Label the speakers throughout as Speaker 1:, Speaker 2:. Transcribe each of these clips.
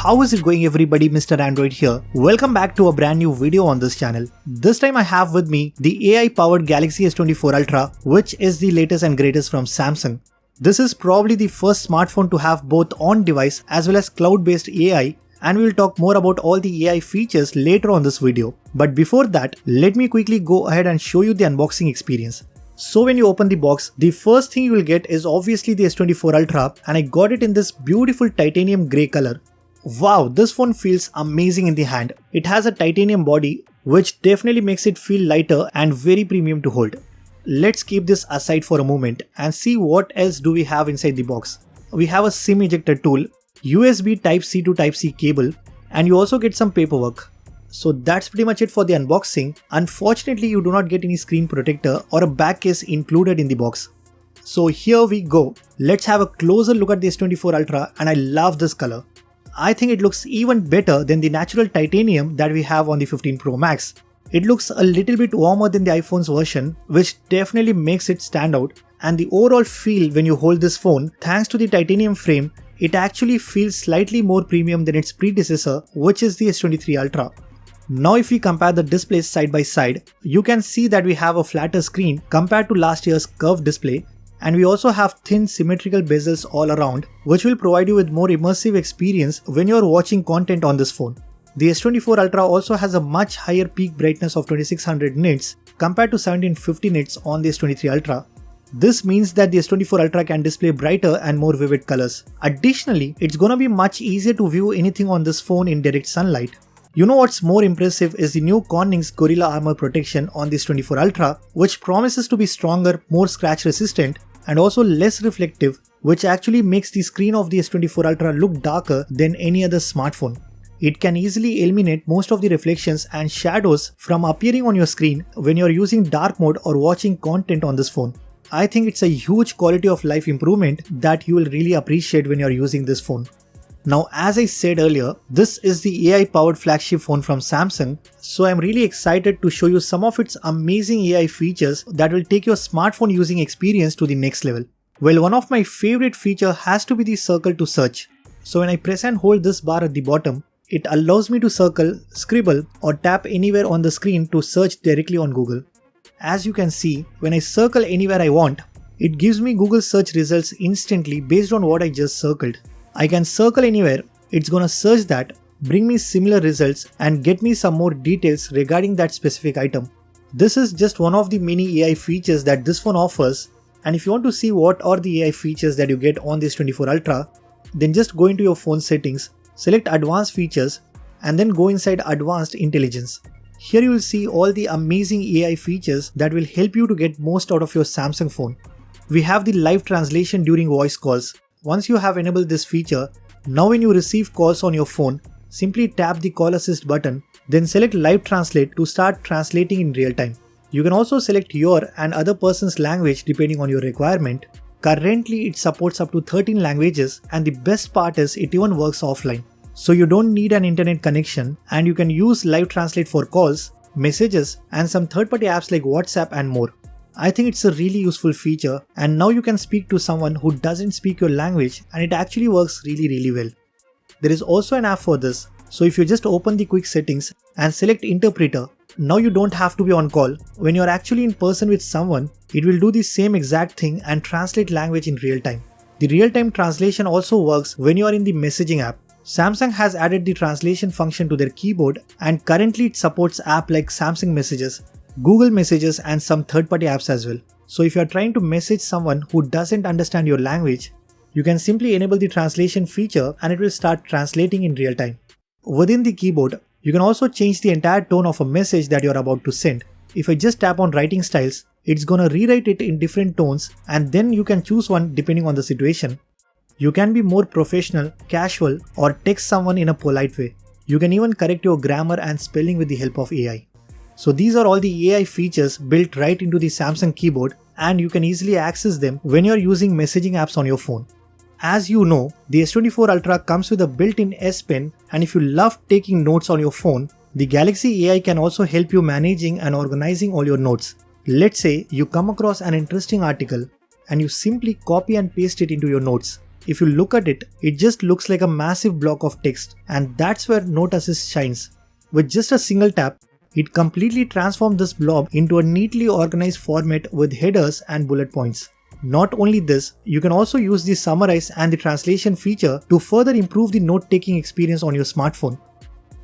Speaker 1: How is it going everybody, Mr. Android here. Welcome back to a brand new video on this channel. This time I have with me the AI powered Galaxy S24 Ultra, which is the latest and greatest from Samsung. This is probably the first smartphone to have both on-device as well as cloud-based AI, and we will talk more about all the AI features later on this video. But before that, let me quickly go ahead and show you the unboxing experience. So when you open the box, the first thing you will get is obviously the S24 Ultra, and I got it in this beautiful titanium grey color. Wow, this phone feels amazing in the hand. It has a titanium body which definitely makes it feel lighter and very premium to hold. Let's keep this aside for a moment and see what else do we have inside the box. We have a SIM ejector tool, USB Type-C to Type-C cable, and you also get some paperwork. So that's pretty much it for the unboxing. Unfortunately, you do not get any screen protector or a back case included in the box. So here we go. Let's have a closer look at the S24 Ultra, and I love this color. I think it looks even better than the natural titanium that we have on the 15 Pro Max. It looks a little bit warmer than the iPhone's version, which definitely makes it stand out, and the overall feel when you hold this phone, thanks to the titanium frame, it actually feels slightly more premium than its predecessor, which is the S23 Ultra. Now if we compare the displays side by side, you can see that we have a flatter screen compared to last year's curved display, and we also have thin symmetrical bezels all around, which will provide you with more immersive experience when you are watching content on this phone. The S24 Ultra also has a much higher peak brightness of 2600 nits compared to 1750 nits on the S23 Ultra. This means that the S24 Ultra can display brighter and more vivid colors. Additionally, it's gonna be much easier to view anything on this phone in direct sunlight. You know what's more impressive is the new Corning's Gorilla Armor protection on the S24 Ultra, which promises to be stronger, more scratch resistant, and also less reflective, which actually makes the screen of the S24 Ultra look darker than any other smartphone. It can easily eliminate most of the reflections and shadows from appearing on your screen when you're using dark mode or watching content on this phone. I think it's a huge quality of life improvement that you will really appreciate when you're using this phone. Now, as I said earlier, this is the AI powered flagship phone from Samsung, so I'm really excited to show you some of its amazing AI features that will take your smartphone using experience to the next level. Well, one of my favorite feature has to be the circle to search. So when I press and hold this bar at the bottom, it allows me to circle, scribble, or tap anywhere on the screen to search directly on Google. As you can see, when I circle anywhere I want, it gives me Google search results instantly based on what I just circled. I can circle anywhere, it's gonna search that, bring me similar results, and get me some more details regarding that specific item. This is just one of the many AI features that this phone offers, and if you want to see what are the AI features that you get on this S24 Ultra, then just go into your phone settings, select advanced features, and then go inside advanced intelligence. Here you will see all the amazing AI features that will help you to get most out of your Samsung phone. We have the live translation during voice calls. Once you have enabled this feature, now when you receive calls on your phone, simply tap the call assist button, then select live translate to start translating in real time. You can also select your and other person's language depending on your requirement. Currently it supports up to 13 languages, and the best part is it even works offline. So you don't need an internet connection, and you can use live translate for calls, messages, and some third-party apps like WhatsApp and more. I think it's a really useful feature, and now you can speak to someone who doesn't speak your language, and it actually works really well. There is also an app for this, so if you just open the quick settings and select interpreter, now you don't have to be on call. When you're actually in person with someone, it will do the same exact thing and translate language in real time. The real-time translation also works when you are in the messaging app. Samsung has added the translation function to their keyboard, and currently it supports apps like Samsung Messages, Google Messages, and some third-party apps as well. So if you are trying to message someone who doesn't understand your language, you can simply enable the translation feature and it will start translating in real time. Within the keyboard, you can also change the entire tone of a message that you're about to send. If I just tap on writing styles, it's gonna rewrite it in different tones, and then you can choose one depending on the situation. You can be more professional, casual, or text someone in a polite way. You can even correct your grammar and spelling with the help of AI. So these are all the AI features built right into the Samsung keyboard, and you can easily access them when you're using messaging apps on your phone. As you know, the S24 Ultra comes with a built-in S Pen, and if you love taking notes on your phone, the Galaxy AI can also help you managing and organizing all your notes. Let's say you come across an interesting article and you simply copy and paste it into your notes. if you look at it, it just looks like a massive block of text, and that's where Note Assist shines. With just a single tap, it completely transforms this blob into a neatly organized format with headers and bullet points. Not only this, you can also use the summarize and the translation feature to further improve the note-taking experience on your smartphone.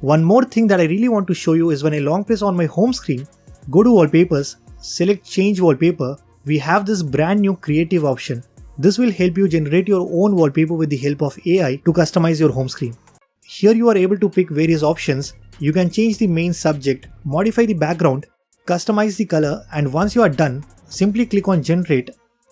Speaker 1: One more thing that I really want to show you is when I long press on my home screen, go to wallpapers, select change wallpaper, we have this brand new creative option. This will help you generate your own wallpaper with the help of AI to customize your home screen. Here you are able to pick various options. You can change the main subject, modify the background, customize the color, and once you are done, simply click on generate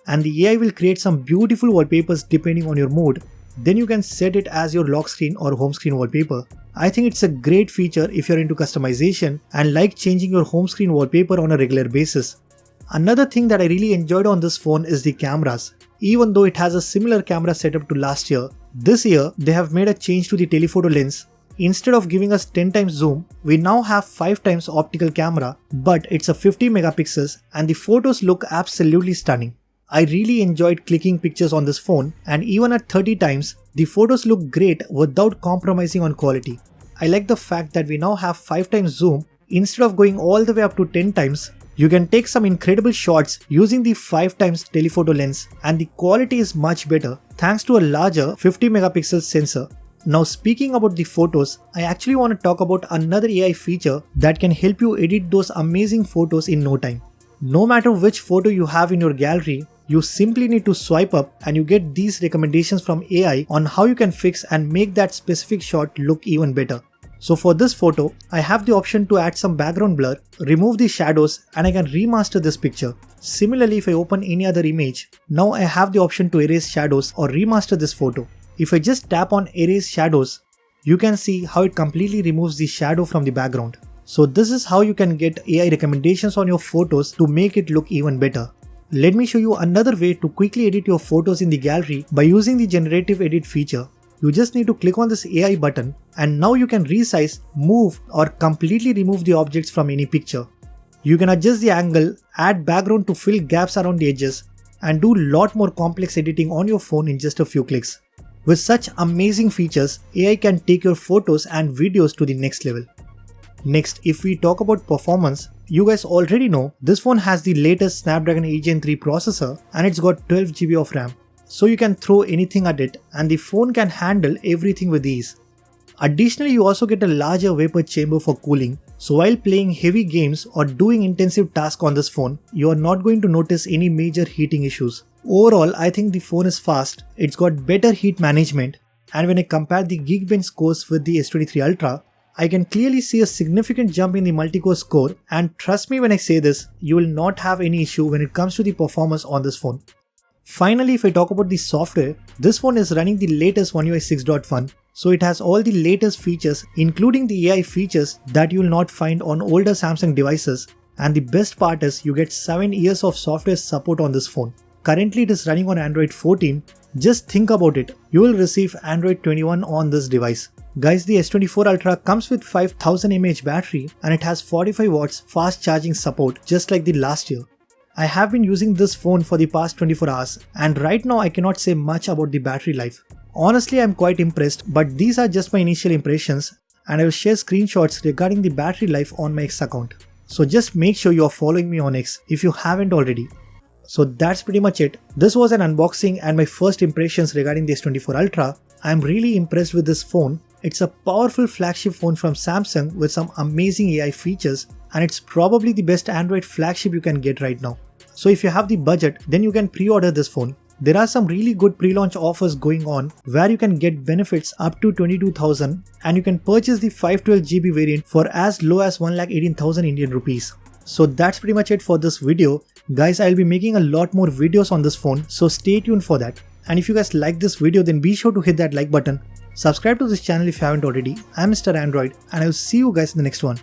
Speaker 1: and the AI will create some beautiful wallpapers depending on your mood. Then you can set it as your lock screen or home screen wallpaper. I think it's a great feature if you're into customization and like changing your home screen wallpaper on a regular basis. Another thing that I really enjoyed on this phone is the cameras. Even though it has a similar camera setup to last year, this year they have made a change to the telephoto lens. Instead of giving us 10 times zoom, we now have 5 times optical camera, but it's a 50 megapixels and the photos look absolutely stunning. I really enjoyed clicking pictures on this phone, and even at 30 times, the photos look great without compromising on quality. I like the fact that we now have 5 times zoom. Instead of going all the way up to 10 times, you can take some incredible shots using the 5 times telephoto lens, and the quality is much better thanks to a larger 50 megapixel sensor. Now speaking about the photos, I actually want to talk about another AI feature that can help you edit those amazing photos in no time. No matter which photo you have in your gallery, you simply need to swipe up and you get these recommendations from AI on how you can fix and make that specific shot look even better. So for this photo, I have the option to add some background blur, remove the shadows, and I can remaster this picture. Similarly, if I open any other image, now I have the option to erase shadows or remaster this photo. If I just tap on erase shadows, you can see how it completely removes the shadow from the background. So this is how you can get AI recommendations on your photos to make it look even better. Let me show you another way to quickly edit your photos in the gallery by using the generative edit feature. You just need to click on this AI button and now you can resize, move, or completely remove the objects from any picture. You can adjust the angle, add background to fill gaps around the edges, and do lot more complex editing on your phone in just a few clicks. With such amazing features, AI can take your photos and videos to the next level. Next, if we talk about performance, you guys already know this phone has the latest Snapdragon 8 Gen 3 processor and it's got 12 GB of RAM. So you can throw anything at it and the phone can handle everything with ease. Additionally, you also get a larger vapor chamber for cooling, so while playing heavy games or doing intensive tasks on this phone, you are not going to notice any major heating issues. Overall, I think the phone is fast, it's got better heat management, and when I compare the Geekbench scores with the S23 Ultra, I can clearly see a significant jump in the multi-core score, and trust me when I say this, you will not have any issue when it comes to the performance on this phone. Finally, if I talk about the software, this phone is running the latest One UI 6.1, so it has all the latest features including the AI features that you will not find on older Samsung devices, and the best part is you get 7 years of software support on this phone. Currently it is running on Android 14, just think about it, you will receive Android 21 on this device. Guys, the S24 Ultra comes with 5000 mAh battery and it has 45 watts fast charging support just like the last year. I have been using this phone for the past 24 hours and right now I cannot say much about the battery life. Honestly, I'm quite impressed, but these are just my initial impressions and I will share screenshots regarding the battery life on my X account. So just make sure you are following me on X if you haven't already. So that's pretty much it. This was an unboxing and my first impressions regarding the S24 Ultra. I'm really impressed with this phone. It's a powerful flagship phone from Samsung with some amazing AI features and it's probably the best Android flagship you can get right now. So if you have the budget, then you can pre-order this phone. There are some really good pre-launch offers going on where you can get benefits up to 22,000 and you can purchase the 512GB variant for as low as 1,18,000 Indian rupees. So that's pretty much it for this video. Guys, I'll be making a lot more videos on this phone, so stay tuned for that. And if you guys like this video, then be sure to hit that like button. Subscribe to this channel if you haven't already. I'm Mr. Android and I'll see you guys in the next one.